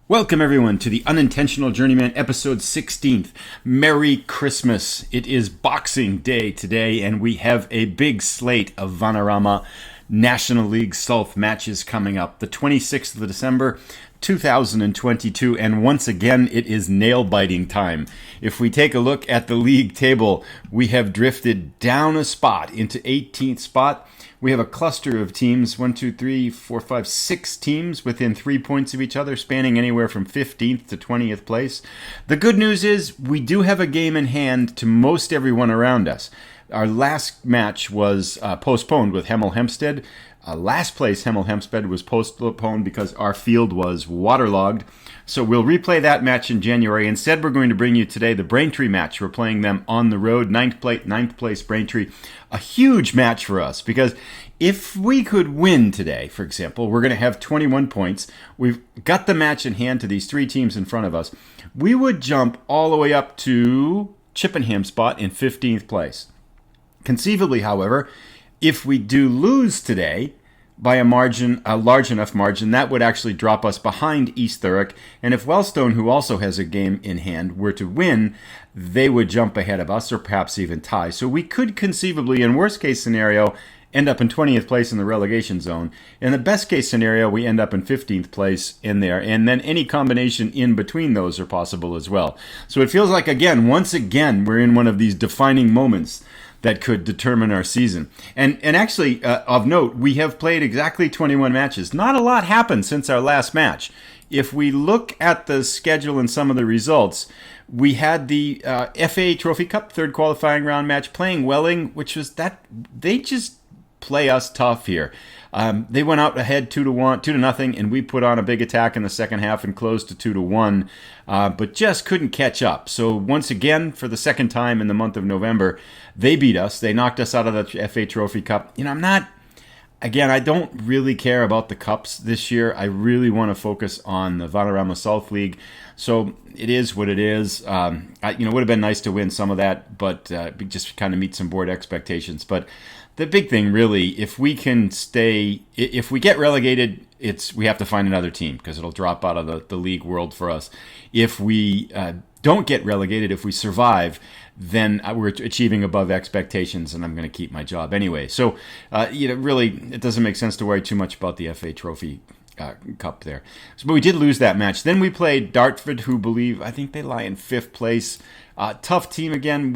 Welcome everyone to the Unintentional Journeyman episode 16th. Merry Christmas. It is Boxing Day today and we have a big slate of Vanarama National League South matches coming up. The 26th of December 2022, and once again it is nail-biting time. If we take a look at the league table, we have drifted down a spot into 18th spot. We have a cluster of teams, 6 teams within 3 points of each other, spanning anywhere from 15th to 20th place. The good news is we do have a game in hand to most everyone around us. Our last match was postponed with Hemel Hempstead. Last place, Hemel Hempstead, was postponed because our field was waterlogged. So we'll replay that match in January. Instead, we're going to bring you today the Braintree match. We're playing them on the road, ninth place Braintree. A huge match for us because if we could win today, for example, we're going to have 21 points. We've got the match in hand to these three teams in front of us. We would jump all the way up to Chippenham spot in 15th place. Conceivably, however, if we do lose today by a large enough margin, that would actually drop us behind East Thurrock. And if Wellstone, who also has a game in hand, were to win, they would jump ahead of us or perhaps even tie. So we could conceivably, in worst case scenario, end up in 20th place in the relegation zone. In the best case scenario, we end up in 15th place in there. And then any combination in between those are possible as well. So it feels like, once again, we're in one of these defining moments that could determine our season. And actually, of note, we have played exactly 21 matches. Not a lot happened since our last match. If we look at the schedule and some of the results, we had the FA Trophy Cup third qualifying round match playing Welling, which was that they just play us tough here. They went out ahead 2-0, and we put on a big attack in the second half and closed to 2-1, but just couldn't catch up. So once again, for the second time in the month of November, they beat us. They knocked us out of the FA Trophy Cup. I don't really care about the cups this year. I really want to focus on the Vanarama South League. So it is what it is. It would have been nice to win some of that, but just kind of meet some board expectations. But the big thing, really, if we get relegated, we have to find another team because it'll drop out of the league world for us. If we don't get relegated, if we survive, then we're achieving above expectations, and I'm going to keep my job anyway. So, really, it doesn't make sense to worry too much about the FA Trophy Cup there. But we did lose that match. Then we played Dartford, I think they lie in 5th place. Tough team again.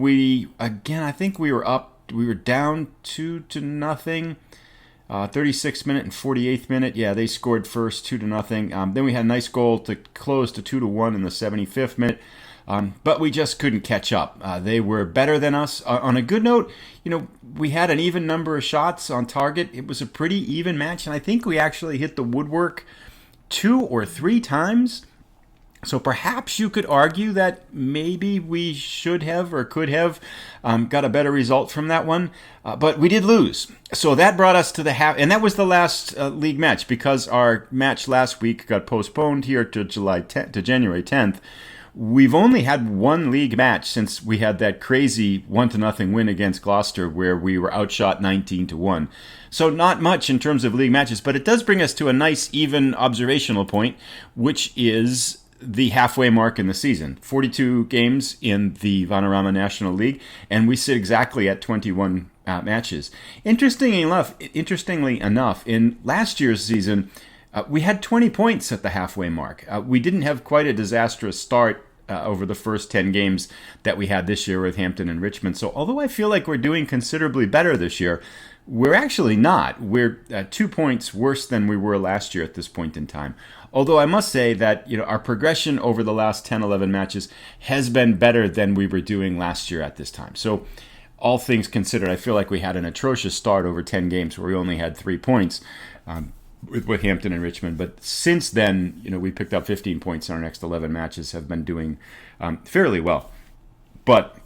I think we were up. We were down 2-0. 36th minute and 48th minute. Yeah, they scored first 2-0. Then we had a nice goal to close to 2-1 in the 75th minute. But we just couldn't catch up. They were better than us. On a good note, we had an even number of shots on target. It was a pretty even match, and I think we actually hit the woodwork 2 or 3 times. So perhaps you could argue that maybe we should have or could have got a better result from that one. But we did lose. So that brought us to the half, and that was the last league match because our match last week got postponed here to January 10th. We've only had one league match since we had that crazy 1-0 win against Gloucester where we were outshot 19-1. So not much in terms of league matches, but it does bring us to a nice even observational point, which is the halfway mark in the season. 42 games in the Vanarama National League, and we sit exactly at 21 matches. Interestingly enough, in last year's season, we had 20 points at the halfway mark. We didn't have quite a disastrous start over the first 10 games that we had this year with Hampton and Richmond. So although I feel like we're doing considerably better this year, we're actually not. We're 2 points worse than we were last year at this point in time. Although I must say that our progression over the last 10, 11 matches has been better than we were doing last year at this time. So all things considered, I feel like we had an atrocious start over 10 games where we only had 3 points with Hampton and Richmond. But since then, we picked up 15 points in our next 11 matches, have been doing fairly well. But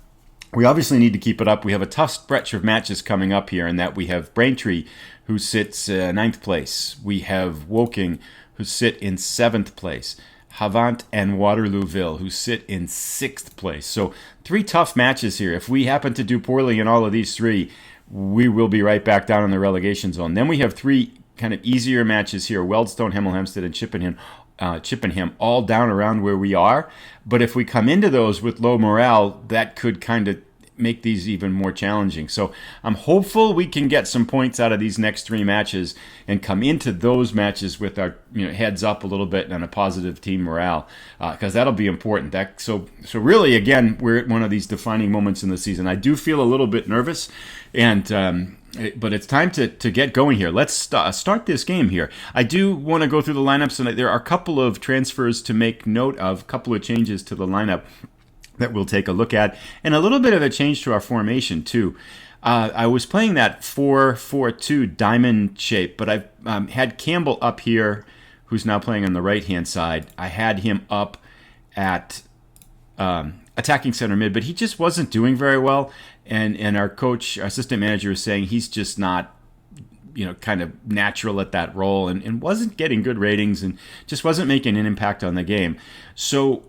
we obviously need to keep it up. We have a tough stretch of matches coming up here in that we have Braintree, who sits 9th place. We have Woking, who sit in 7th place. Havant and Waterlooville, who sit in 6th place. So 3 tough matches here. If we happen to do poorly in all of these 3, we will be right back down in the relegation zone. Then we have 3 kind of easier matches here. Wealdstone, Hemel Hempstead, and Chippenham, Chippenham all down around where we are. But if we come into those with low morale, that could kind of make these even more challenging. So I'm hopeful we can get some points out of these next 3 matches and come into those matches with our heads up a little bit and a positive team morale, because that'll be important. So really, again, we're at one of these defining moments in the season. I do feel a little bit nervous, but it's time to get going here. Let's start this game here. I do want to go through the lineups, and there are a couple of transfers to make note of, a couple of changes to the lineup that we'll take a look at, and a little bit of a change to our formation too. I was playing that 4-4-2 diamond shape, but I've had Campbell up here, who's now playing on the right-hand side. I had him up at attacking center mid, but he just wasn't doing very well. And our coach, our assistant manager, is saying he's just not, kind of natural at that role, and wasn't getting good ratings and just wasn't making an impact on the game. So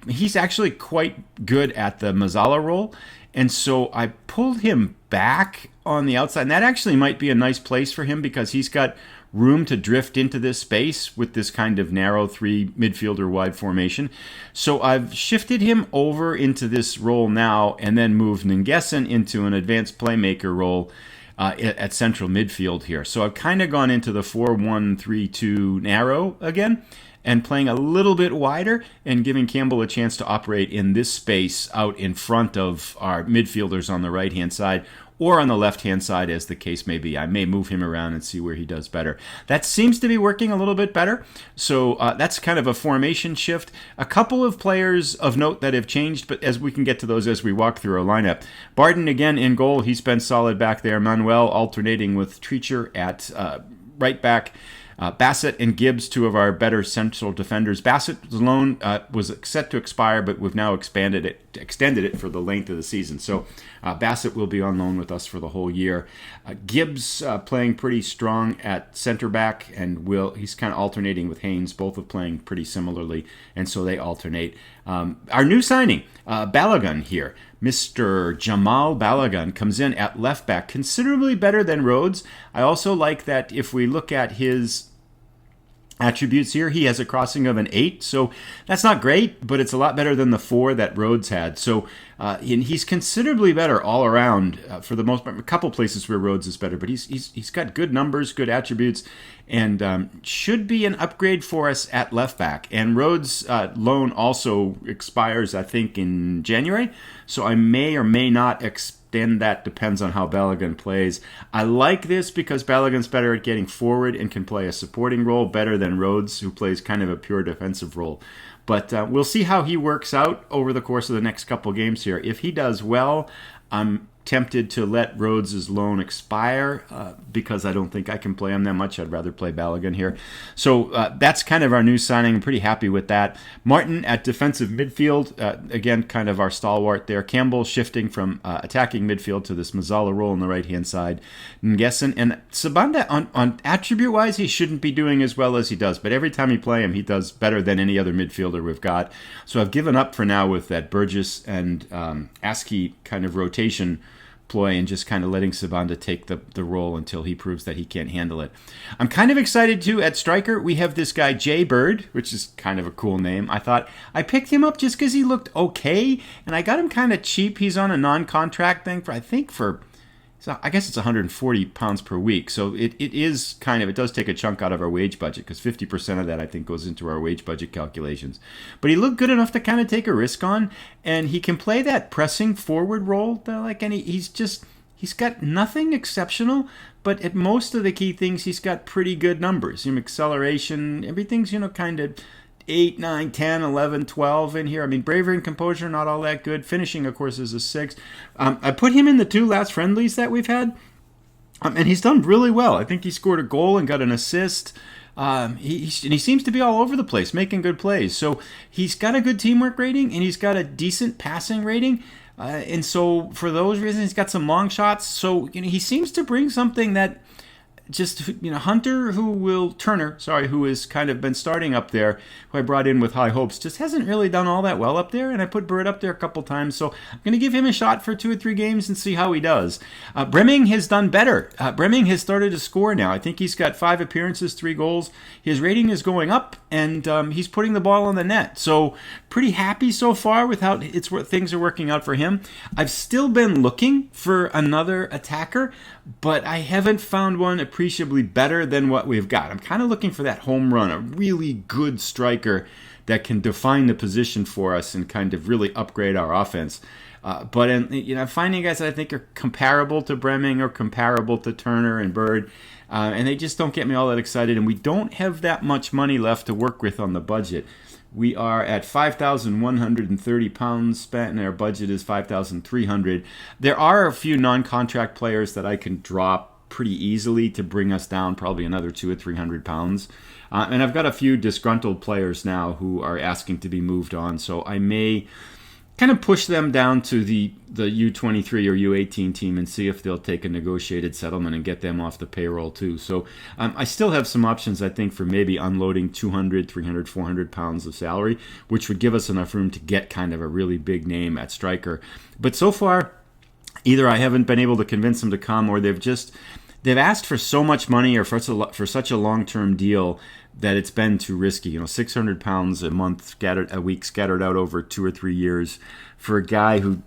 he's actually quite good at the Mazzala role, and so I pulled him back on the outside, and that actually might be a nice place for him because he's got room to drift into this space with this kind of narrow 3 midfielder wide formation. So I've shifted him over into this role now and then moved Nguesen into an advanced playmaker role at central midfield here. So I've kind of gone into the 4-1-3-2 narrow again, and playing a little bit wider and giving Campbell a chance to operate in this space out in front of our midfielders on the right-hand side or on the left-hand side, as the case may be. I may move him around and see where he does better. That seems to be working a little bit better. So that's kind of a formation shift. A couple of players of note that have changed, but as we can get to those as we walk through our lineup. Barton again in goal. He's been solid back there. Manuel alternating with Treacher at right back. Bassett and Gibbs, 2 of our better central defenders. Bassett's loan was set to expire, but we've now extended it for the length of the season. So Bassett will be on loan with us for the whole year. Gibbs playing pretty strong at center back, and he's kind of alternating with Haynes, both of playing pretty similarly, and so they alternate. Our new signing, Balogun here. Mr. Jamal Balogun comes in at left back, considerably better than Rhodes. I also like that if we look at his attributes here, he has a crossing of an 8, so that's not great, but it's a lot better than the 4 that Rhodes had. So and he's considerably better all around for the most part. A couple places where Rhodes is better, but he's got good numbers, good attributes, and should be an upgrade for us at left back. And Rhodes' loan also expires, I think, in January, so I may or may not extend that. Depends on how Balogun plays. I like this because Balogun's better at getting forward and can play a supporting role better than Rhodes, who plays kind of a pure defensive role. But we'll see how he works out over the course of the next couple games here. If he does well, I'm tempted to let Rhodes' loan expire because I don't think I can play him that much. I'd rather play Balogun here. So that's kind of our new signing. I'm pretty happy with that. Martin at defensive midfield, again, kind of our stalwart there. Campbell shifting from attacking midfield to this Mazzala role on the right-hand side. Nguesen and Sabanda, on attribute-wise, he shouldn't be doing as well as he does, but every time you play him, he does better than any other midfielder we've got. So I've given up for now with that Burgess and Askey kind of rotation ploy and just kind of letting Sabanda take the role until he proves that he can't handle it. I'm kind of excited too at striker. We have this guy Jay Bird, which is kind of a cool name. I thought I picked him up just because he looked okay, and I got him kind of cheap. He's on a non-contract thing so I guess it's £140 per week. So it does take a chunk out of our wage budget because 50% of that I think goes into our wage budget calculations. But he looked good enough to kind of take a risk on, and he can play that pressing forward role that I like. And he's got nothing exceptional, but at most of the key things he's got pretty good numbers. Acceleration, everything's kind of 8, 9, 10, 11, 12 in here. I mean, bravery and composure, not all that good. Finishing, of course, is a 6. I put him in the 2 last friendlies that we've had, and he's done really well. I think he scored a goal and got an assist. He seems to be all over the place, making good plays. So he's got a good teamwork rating, and he's got a decent passing rating. And so for those reasons, he's got some long shots. So he seems to bring something that just, Hunter, Turner, who has kind of been starting up there, who I brought in with high hopes, just hasn't really done all that well up there, and I put Bird up there a couple times, so I'm going to give him a shot for 2 or 3 games and see how he does. Bremming has done better. Bremming has started to score now. I think he's got 5 appearances, 3 goals. His rating is going up, and he's putting the ball in the net, so pretty happy so far with how things are working out for him. I've still been looking for another attacker, but I haven't found one appreciably better than what we've got. I'm kind of looking for that home run, a really good striker that can define the position for us and kind of really upgrade our offense. But finding guys that I think are comparable to Bremming or comparable to Turner and Bird, and they just don't get me all that excited, and we don't have that much money left to work with on the budget. We are at £5,130 spent, and our budget is $5,300. There are a few non-contract players that I can drop pretty easily to bring us down probably another £200 or £300. And I've got a few disgruntled players now who are asking to be moved on, so I may kind of push them down to the U23 or U18 team and see if they'll take a negotiated settlement and get them off the payroll too. So I still have some options, I think, for maybe unloading 200, 300, 400 pounds of salary, which would give us enough room to get kind of a really big name at striker. But so far, either I haven't been able to convince them to come, or they've asked for so much money or for such a long-term deal that it's been too risky. £600 a month, a week scattered out over 2 or 3 years for a guy who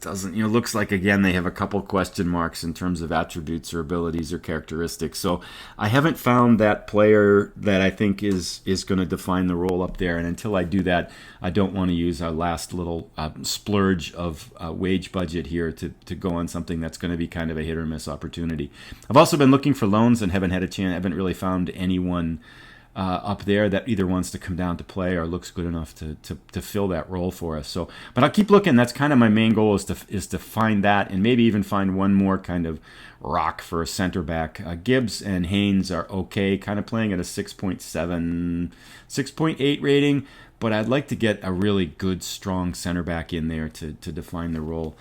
doesn't, looks like, again, they have a couple question marks in terms of attributes or abilities or characteristics. So I haven't found that player that I think is going to define the role up there. And until I do that, I don't want to use our last little splurge of wage budget here to go on something that's going to be kind of a hit or miss opportunity. I've also been looking for loans and haven't had a chance. I haven't really found anyone up there that either wants to come down to play or looks good enough to fill that role for us. So, but I'll keep looking. That's kind of my main goal, is to find that, and maybe even find one more kind of rock for a center back. Gibbs and Haynes are okay, kind of playing at a 6.7, 6.8 rating, but I'd like to get a really good, strong center back in there to define the role.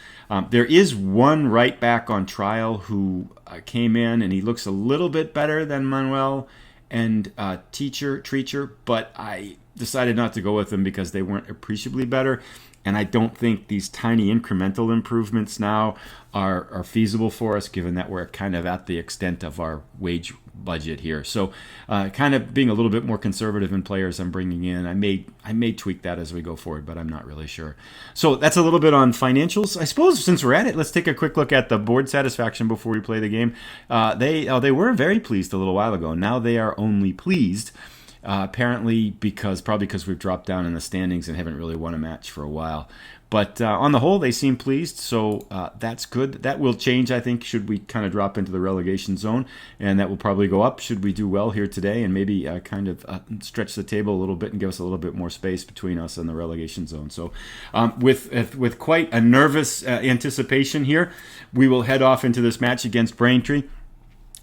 There is one right back on trial who came in, and he looks a little bit better than Manuel and Treacher, but I decided not to go with them because they weren't appreciably better, and I don't think these tiny incremental improvements now are feasible for us, given that we're kind of at the extent of our wage budget here. So kind of being a little bit more conservative in players I'm bringing in. I may tweak that as we go forward, but I'm not really sure. So that's a little bit on financials. I suppose since we're at it, let's take a quick look at the board satisfaction before we play the game. They were very pleased a little while ago. Now they are only pleased. Apparently probably because we've dropped down in the standings and haven't really won a match for a while. But on the whole, they seem pleased, so that's good. That will change, I think, should we kind of drop into the relegation zone, and that will probably go up should we do well here today and maybe kind of stretch the table a little bit and give us a little bit more space between us and the relegation zone. So with quite a nervous anticipation here, we will head off into this match against Braintree.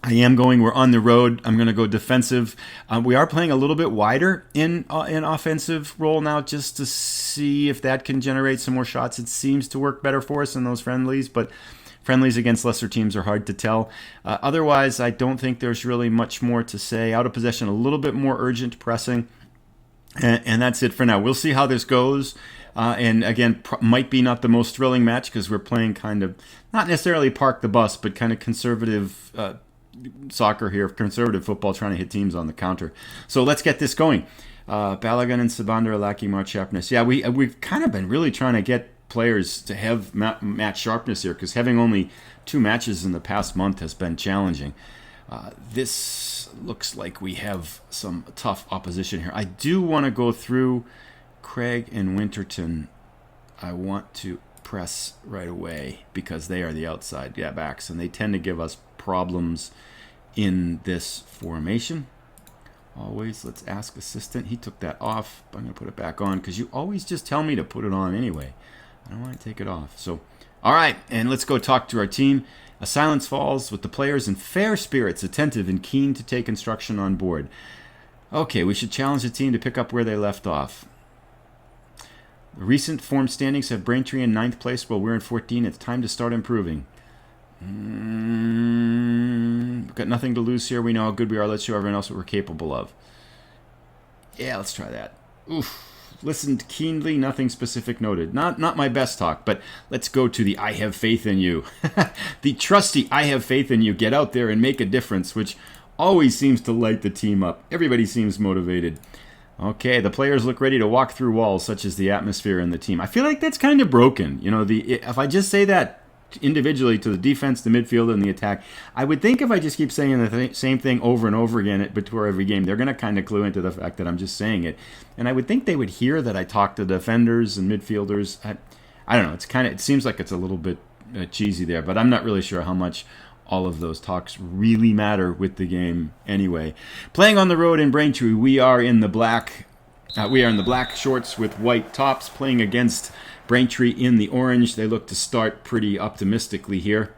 We're on the road. I'm going to go defensive. We are playing a little bit wider in offensive role now, just to see if that can generate some more shots. It seems to work better for us in those friendlies, but friendlies against lesser teams are hard to tell. Otherwise, I don't think there's really much more to say. Out of possession, a little bit more urgent pressing, and that's it for now. We'll see how this goes. And again, might be not the most thrilling match because we're playing kind of, not necessarily park the bus, but kind of conservative soccer here, conservative football, trying to hit teams on the counter. So let's get this going. Balogun and Sabander are lacking match sharpness. Yeah, we've kind of been really trying to get players to have match sharpness here, because having only 2 matches in the past month has been challenging. This looks like we have some tough opposition here. I do want to go through Craig and Winterton. I want to press right away because they are the outside backs, and they tend to give us problems in this formation. Always, let's ask assistant. He took that off. I'm going to put it back on because you always just tell me to put it on anyway. I don't want to take it off. So, all right, and let's go talk to our team. A silence falls with the players in fair spirits, attentive and keen to take instruction on board. Okay, we should challenge the team to pick up where they left off. The recent form standings have Braintree in 9th place while we're in 14th. It's time to start improving. We've got nothing to lose here. We know how good we are. Let's show everyone else what we're capable of. Yeah, let's try that. Oof. Listened keenly, nothing specific noted. Not my best talk, but let's go to the I have faith in you. The trusty I have faith in you. Get out there and make a difference, which always seems to light the team up. Everybody seems motivated. Okay, the players look ready to walk through walls, such as the atmosphere in the team. I feel like that's kind of broken. You know, if I just say that individually to the defense, the midfield, and the attack, I would think if I just keep saying the same thing over and over again before every game, they're going to kind of clue into the fact that I'm just saying it. And I would think they would hear that I talk to defenders and midfielders. I don't know. It seems like it's a little bit cheesy there, but I'm not really sure how much all of those talks really matter with the game anyway. Playing on the road in Braintree, we are in the black shorts with white tops, playing against Braintree in the orange. They look to start pretty optimistically here.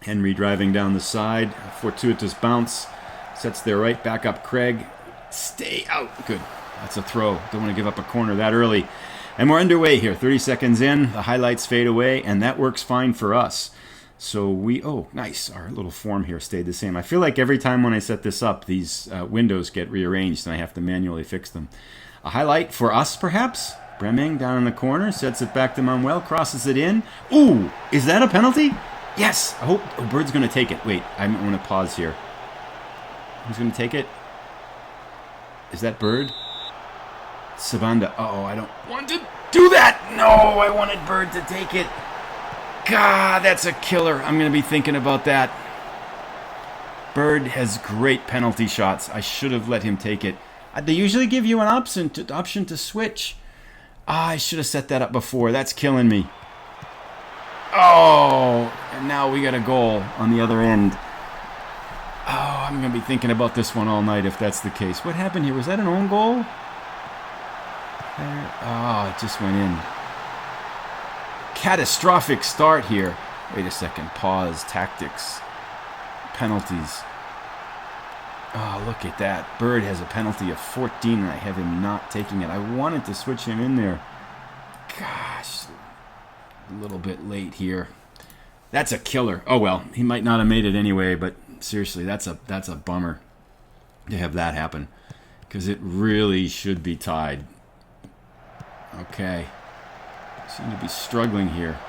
Henry driving down the side. Fortuitous bounce. Sets there right back up Craig. Stay out. Good. That's a throw. Don't want to give up a corner that early. And we're underway here. 30 seconds in. The highlights fade away, and that works fine for us. So nice. Our little form here stayed the same. I feel like every time when I set this up, these windows get rearranged, and I have to manually fix them. A highlight for us, perhaps? Breming down in the corner, sets it back to Manuel, crosses it in. Ooh, is that a penalty? Yes! I hope Bird's going to take it. Wait, I'm going to pause here. Who's going to take it? Is that Bird? Sabanda. Uh-oh, I don't want to do that! No, I wanted Bird to take it. God, that's a killer. I'm going to be thinking about that. Bird has great penalty shots. I should have let him take it. They usually give you an option to switch. I should have set that up before. That's killing me. Oh, and now we got a goal on the other end. Oh, I'm going to be thinking about this one all night if that's the case. What happened here? Was that an own goal? Oh, it just went in. Catastrophic start here. Wait a second. Pause. Tactics. Penalties. Oh, look at that. Bird has a penalty of 14, and I have him not taking it. I wanted to switch him in there. Gosh. A little bit late here. That's a killer. Oh, well. He might not have made it anyway, but seriously, that's a bummer to have that happen, because it really should be tied. Okay. Seem to be struggling here.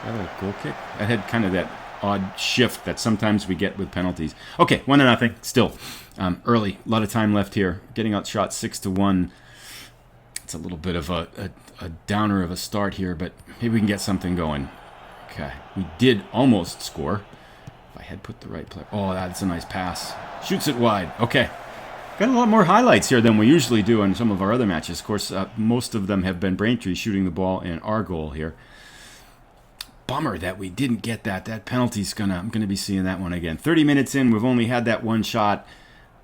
Is that a goal kick? I had kind of that odd shift that sometimes we get with penalties. Okay, 1-0. Still early. A lot of time left here. Getting outshot 6-1. It's a little bit of a downer of a start here, but maybe we can get something going. Okay, we did almost score. If I had put the right player. Oh, that's a nice pass. Shoots it wide. Okay. Got a lot more highlights here than we usually do in some of our other matches. Of course, most of them have been Braintree shooting the ball in our goal here. Bummer that we didn't get that. That penalty's I'm gonna be seeing that one again. 30 minutes in, we've only had that one shot.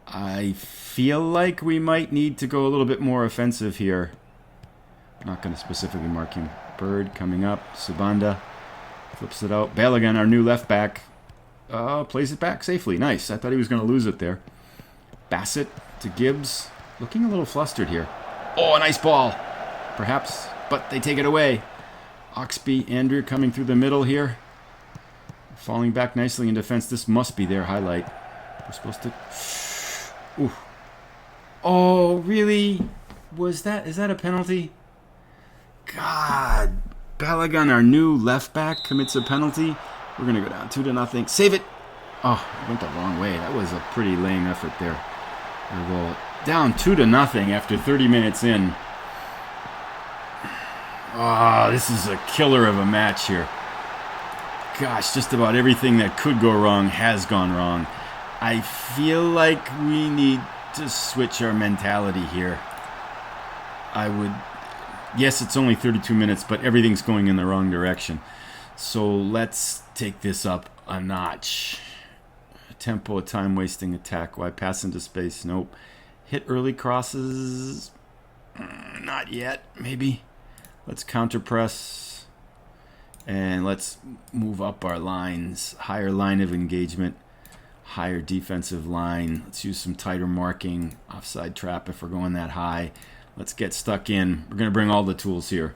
I feel like we might need to go a little bit more offensive here. I'm not going to specifically mark him. Bird coming up. Subanda flips it out. Balogun, our new left back, plays it back safely. Nice. I thought he was going to lose it there. Bassett to Gibbs. Looking a little flustered here. Oh, a nice ball. Perhaps, but they take it away. Oxby, Andrew coming through the middle here. Falling back nicely in defense. This must be their highlight. We're supposed to... Ooh. Oh, really? Is that a penalty? God. Balogun, our new left back, commits a penalty. We're going to go down 2-0. Save it. Oh, it went the wrong way. That was a pretty lame effort there. We'll down 2-0 after 30 minutes in. Oh, this is a killer of a match here. Gosh, just about everything that could go wrong has gone wrong. I feel like we need to switch our mentality here. Yes, it's only 32 minutes, but everything's going in the wrong direction. So let's take this up a notch. Tempo, time-wasting attack. Why pass into space? Nope. Hit early crosses. Not yet, maybe. Let's counter-press. And let's move up our lines. Higher line of engagement. Higher defensive line. Let's use some tighter marking. Offside trap if we're going that high. Let's get stuck in. We're going to bring all the tools here.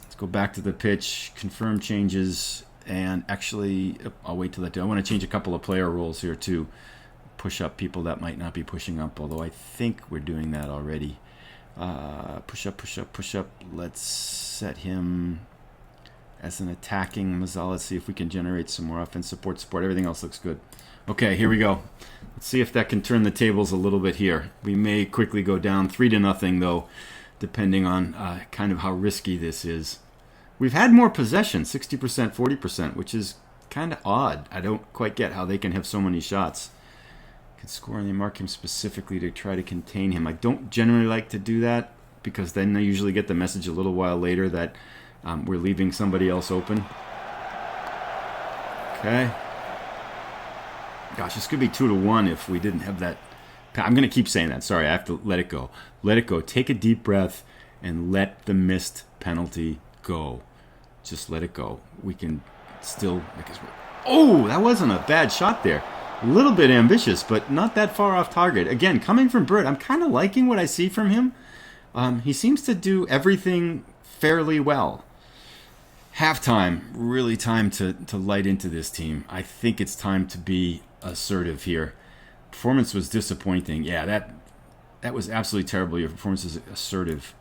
Let's go back to the pitch, confirm changes, and actually, I'll wait till that day. I want to change a couple of player roles here too. Push up people that might not be pushing up, although I think we're doing that already. Push up, push up, push up. Let's set him as an attacking Mazzala. Let's see if we can generate some more offense, support. Everything else looks good. Okay, here we go. Let's see if that can turn the tables a little bit here. We may quickly go down 3-0 though, depending on kind of how risky this is. We've had more possession, 60%, 40%, which is kind of odd. I don't quite get how they can have so many shots. Could score and they mark him specifically to try to contain him. I don't generally like to do that because then I usually get the message a little while later that we're leaving somebody else open. Okay. Gosh, this could be 2-1 if we didn't have that. I'm going to keep saying that. Sorry, I have to let it go. Let it go. Take a deep breath and let the missed penalty go. Just let it go. We can still make us work. Oh, that wasn't a bad shot there. A little bit ambitious, but not that far off target. Again, coming from Bird, I'm kind of liking what I see from him. He seems to do everything fairly well. Halftime, really time to light into this team. I think it's time to be assertive here. Performance was disappointing. Yeah, that was absolutely terrible. Your performance is assertive.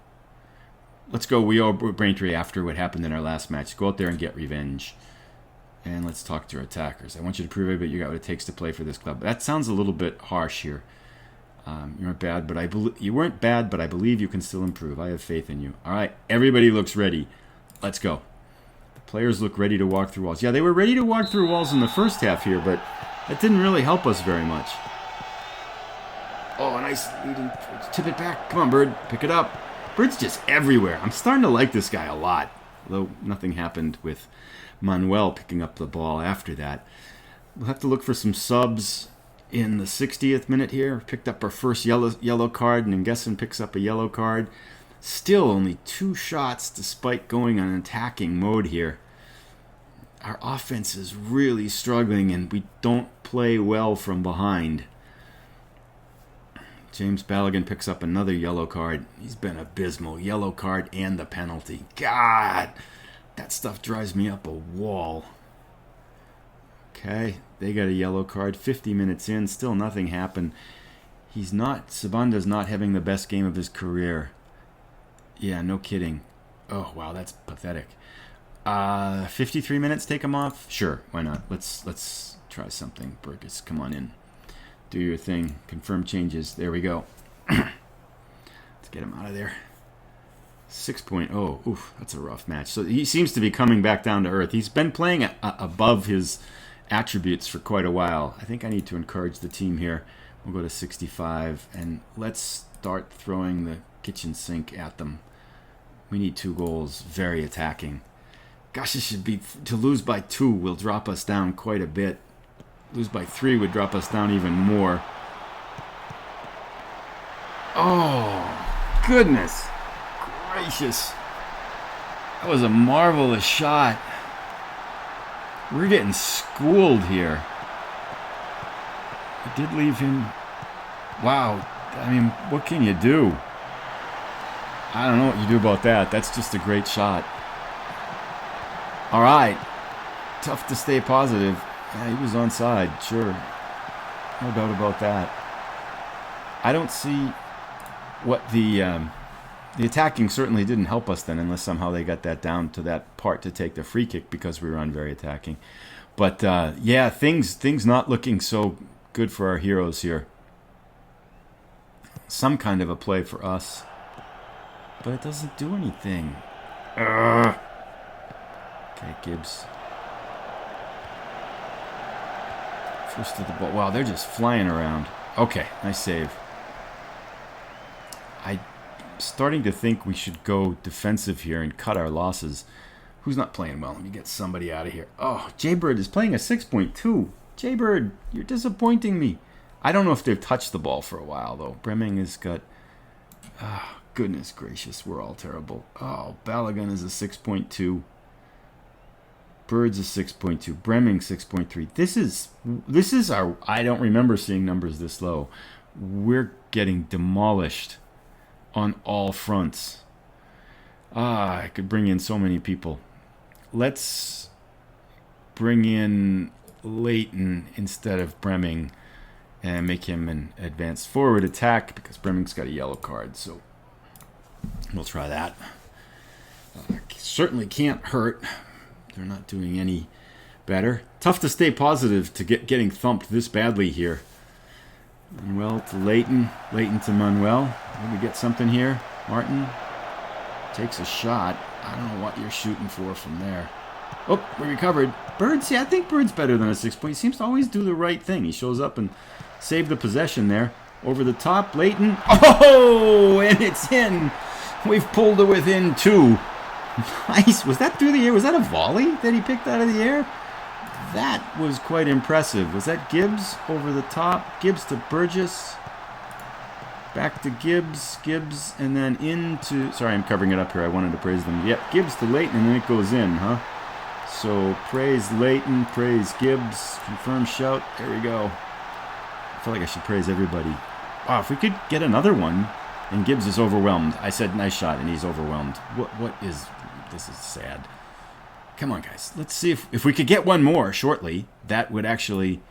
Let's go. We owe Braintree after what happened in our last match. Go out there and get revenge. And let's talk to our attackers. I want you to prove it, but you got what it takes to play for this club. That sounds a little bit harsh here. You weren't bad, but I believe you can still improve. I have faith in you. All right, everybody looks ready. Let's go. The players look ready to walk through walls. Yeah, they were ready to walk through walls in the first half here, but that didn't really help us very much. Oh, nice leading. Tip it back. Come on, Bird. Pick it up. Bird's just everywhere. I'm starting to like this guy a lot, although nothing happened with Manuel picking up the ball after that. We'll have to look for some subs in the 60th minute here. Picked up our first yellow card, and Nguesson picks up a yellow card. Still only 2 shots despite going on attacking mode here. Our offense is really struggling, and we don't play well from behind. James Balogun picks up another yellow card. He's been abysmal. Yellow card and the penalty. God, that stuff drives me up a wall. Okay, they got a yellow card. 50 minutes in, still nothing happened. Sabanda's not having the best game of his career. Yeah, no kidding. Oh, wow, that's pathetic. 53 minutes, take him off? Sure, why not? Let's try something. Burgess, come on in. Do your thing. Confirm changes. There we go. Let's get him out of there. 6.0. Oof, that's a rough match. So he seems to be coming back down to earth. He's been playing above his attributes for quite a while. I think I need to encourage the team here. We'll go to 65, and let's start throwing the kitchen sink at them. We need 2 goals. Very attacking. Gosh, this should be... To lose by 2 will drop us down quite a bit. Lose by 3 would drop us down even more. Oh, goodness gracious. That was a marvelous shot. We're getting schooled here. I did leave him. Wow. I mean, what can you do? I don't know what you do about that. That's just a great shot. All right. Tough to stay positive. Yeah, he was onside, sure. No doubt about that. I don't see what the attacking certainly didn't help us then, unless somehow they got that down to that part to take the free kick because we were on very attacking. But yeah, things not looking so good for our heroes here. Some kind of a play for us, but it doesn't do anything. Ugh. Okay, Gibbs. First to the ball. Wow, they're just flying around. Okay, nice save. I'm starting to think we should go defensive here and cut our losses. Who's not playing well? Let me get somebody out of here. Oh, Jaybird is playing a 6.2. Jaybird, you're disappointing me. I don't know if they've touched the ball for a while, though. Bremming has got... Oh, goodness gracious, we're all terrible. Oh, Balogun is a 6.2. Bird's a 6.2. Bremming 6.3. This is our... I don't remember seeing numbers this low. We're getting demolished on all fronts. I could bring in so many people. Let's bring in Leighton instead of Bremming and make him an advanced forward attack because Bremming's got a yellow card, so we'll try that. Certainly can't hurt. They're not doing any better. Tough to stay positive to getting thumped this badly here. Manuel to Leighton. Leighton to Manuel. Maybe get something here. Martin takes a shot. I don't know what you're shooting for from there. Oh, we recovered. Bird's, yeah, I think Bird's better than a 6 point. He seems to always do the right thing. He shows up and saves the possession there. Over the top, Leighton. Oh, and it's in. We've pulled it within 2. Nice. Was that through the air? Was that a volley that he picked out of the air? That was quite impressive. Was that Gibbs over the top? Gibbs to Burgess. Back to Gibbs. Gibbs, and then into... Sorry, I'm covering it up here. I wanted to praise them. Yep, Gibbs to Leighton, and then it goes in, huh? So, praise Leighton, praise Gibbs. Confirm shout. There we go. I feel like I should praise everybody. Wow, if we could get another one, and Gibbs is overwhelmed. I said nice shot, and he's overwhelmed. What is... This is sad. Come on, guys. Let's see if we could get one more shortly. That would actually...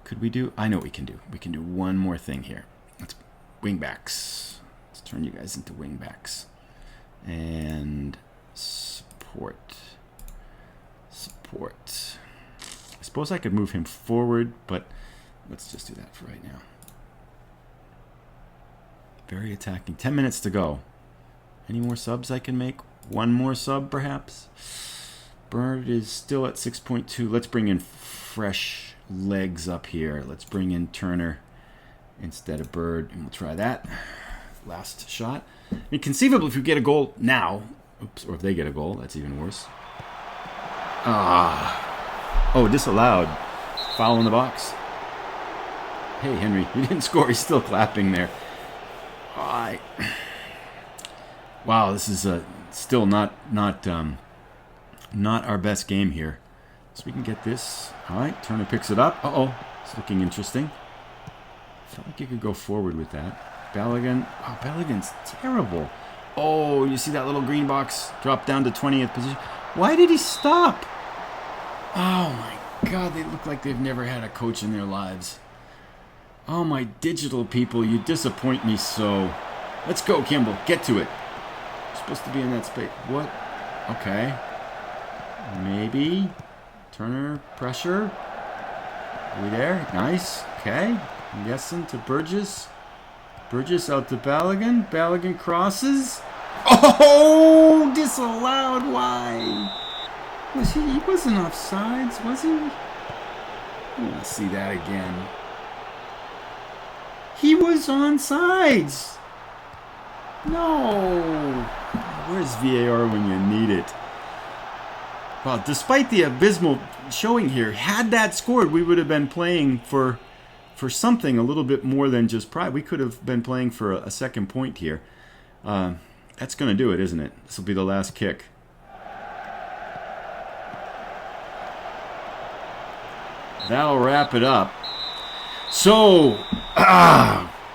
Could we do... I know what we can do. We can do one more thing here. Let's wingbacks. Let's turn you guys into wingbacks. And support. Support. I suppose I could move him forward, but let's just do that for right now. Very attacking. 10 minutes to go. Any more subs I can make? One more sub, perhaps? Bird is still at 6.2. Let's bring in fresh legs up here. Let's bring in Turner instead of Bird, and we'll try that. Last shot. I mean, conceivably, if we get a goal now, oops, or if they get a goal, that's even worse. Oh, disallowed. Foul in the box. Hey, Henry, you didn't score. He's still clapping there. Wow, this is still not our best game here. So we can get this. All right, Turner picks it up. Uh-oh, it's looking interesting. Felt like you could go forward with that. Balogun. Wow, Balogun's terrible. Oh, you see that little green box drop down to 20th position? Why did he stop? Oh, my God, they look like they've never had a coach in their lives. Oh, my digital people, you disappoint me so. Let's go, Kimball. Get to it. You're supposed to be in that space. What? Okay. Maybe. Turner, pressure. Are we there? Nice. Okay. I'm guessing to Burgess. Burgess out to Balogun. Balogun crosses. Oh! Disallowed. Why? He wasn't offsides, was he? I want to see that again. He was onside. No. Where's VAR when you need it? Well, despite the abysmal showing here, had that scored, we would have been playing for something a little bit more than just pride. We could have been playing for a second point here. That's going to do it, isn't it? This will be the last kick. That'll wrap it up. So,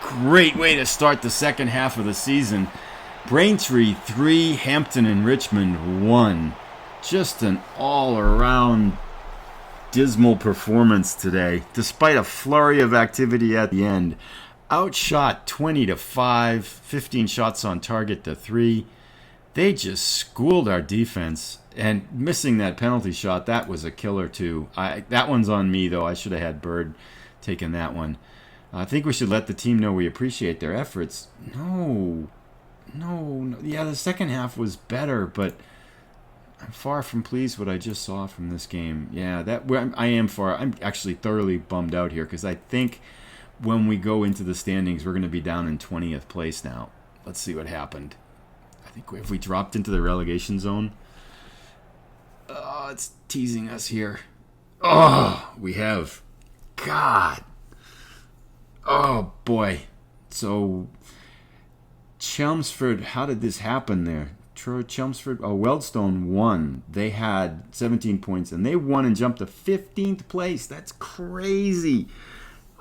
great way to start the second half of the season. Braintree 3, Hampton and Richmond 1. Just an all-around dismal performance today, despite a flurry of activity at the end. Outshot 20-5, 15 shots on target to 3. They just schooled our defense. And missing that penalty shot, that was a killer too. That one's on me, though. I should have had Bird taking that one. I think we should let the team know we appreciate their efforts. No. Yeah, the second half was better, but I'm far from pleased what I just saw from this game. Yeah, I'm actually thoroughly bummed out here because I think when we go into the standings, we're going to be down in 20th place now. Let's see what happened. I think if we dropped into the relegation zone... Oh, it's teasing us here. Oh, we have. God. Oh, boy. So, Chelmsford, how did this happen there? Chelmsford, Wealdstone won. They had 17 points, and they won and jumped to 15th place. That's crazy.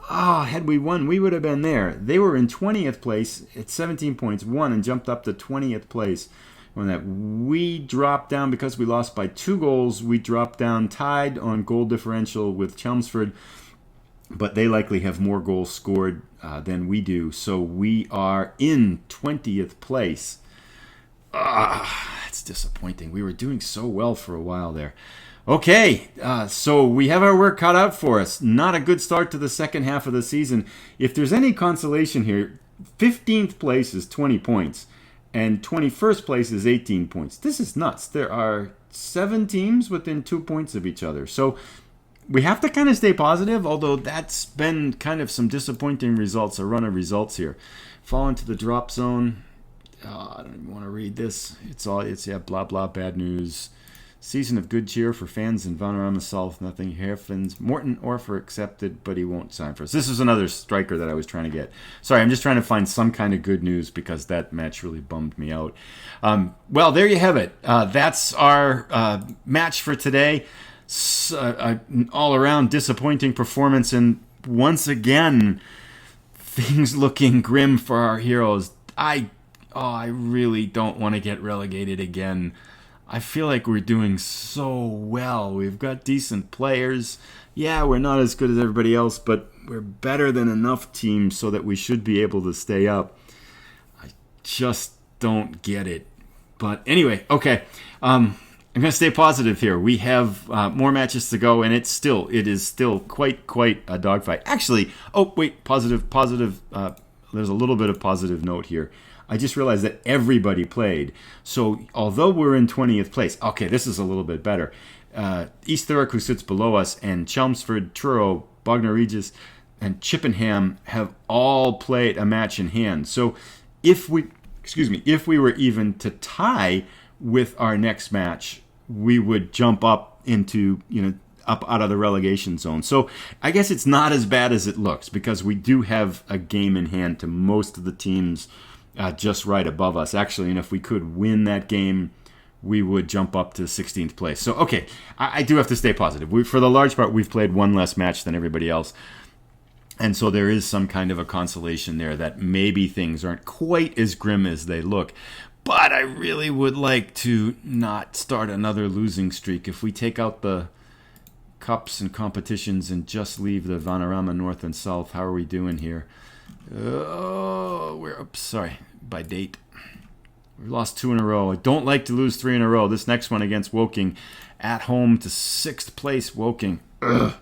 Had we won, we would have been there. They were in 20th place at 17 points, won and jumped up to 20th place. on that. We dropped down because we lost by 2 goals. We dropped down tied on goal differential with Chelmsford, but they likely have more goals scored than we do. So we are in 20th place. It's disappointing. We were doing so well for a while there. Okay, so we have our work cut out for us. Not a good start to the second half of the season. If there's any consolation here, 15th place is 20 points, and 21st place is 18 points. This is nuts. There are 7 teams within 2 points of each other. So we have to kind of stay positive, although that's been kind of some disappointing results, a run of results here. Fall into the drop zone. I don't even want to read this. It's blah, blah, bad news. Season of good cheer for fans in Vanarama South. Nothing happens. Morton Orfer accepted, but he won't sign for us. This is another striker that I was trying to get. Sorry, I'm just trying to find some kind of good news because that match really bummed me out. Well, there you have it. That's our match for today. An all-around disappointing performance, and once again, things looking grim for our heroes. I really don't want to get relegated again. I feel like we're doing so well. We've got decent players. Yeah, we're not as good as everybody else, but we're better than enough teams so that we should be able to stay up. I just don't get it. But anyway, okay. I'm going to stay positive here. We have more matches to go, and it is still quite a dogfight. Actually, positive. There's a little bit of positive note here. I just realized that everybody played. So although we're in 20th place, okay, this is a little bit better. East Thurrock, who sits below us, and Chelmsford, Truro, Bognor Regis, and Chippenham have all played a match in hand. So if we were even to tie with our next match, we would jump up into, up out of the relegation zone. So I guess it's not as bad as it looks because we do have a game in hand to most of the teams just right above us. Actually, and if we could win that game, we would jump up to 16th place. So, okay, I do have to stay positive. For the large part, we've played one less match than everybody else. And so there is some kind of a consolation there that maybe things aren't quite as grim as they look. But I really would like to not start another losing streak. If we take out the cups and competitions and just leave the Vanarama North and South, how are we doing here? By date. We lost 2 in a row. I don't like to lose 3 in a row. This next one against Woking, at home to 6th place Woking. Ugh.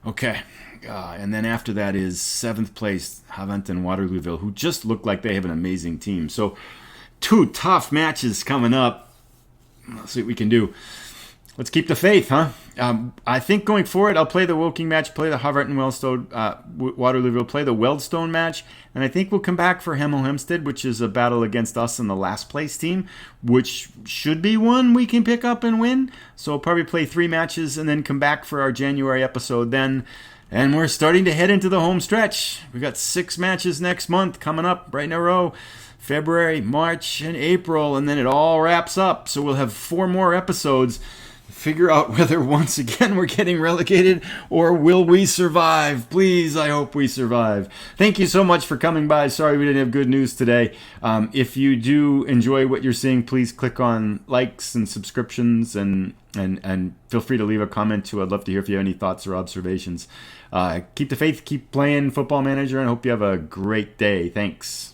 Okay. And then after that is 7th place Hampton Waterlooville, who just look like they have an amazing team. So 2 tough matches coming up. Let's see what we can do. Let's keep the faith, huh? I think going forward, I'll play the Woking match, play the Haverton Waterlooville, play the Weldstone match, and I think we'll come back for Hemel Hempstead, which is a battle against us and the last place team, which should be one we can pick up and win. So I'll probably play 3 matches and then come back for our January episode then. And we're starting to head into the home stretch. We got 6 matches next month coming up right in a row. February, March, and April, and then it all wraps up. So we'll have 4 more episodes. Figure out whether once again we're getting relegated or will we survive. Please, I hope we survive. Thank you so much for coming by. Sorry we didn't have good news today. If you do enjoy what you're seeing, please click on likes and subscriptions and feel free to leave a comment too. I'd love to hear if you have any thoughts or observations. Keep the faith, keep playing Football Manager, and I hope you have a great day. Thanks.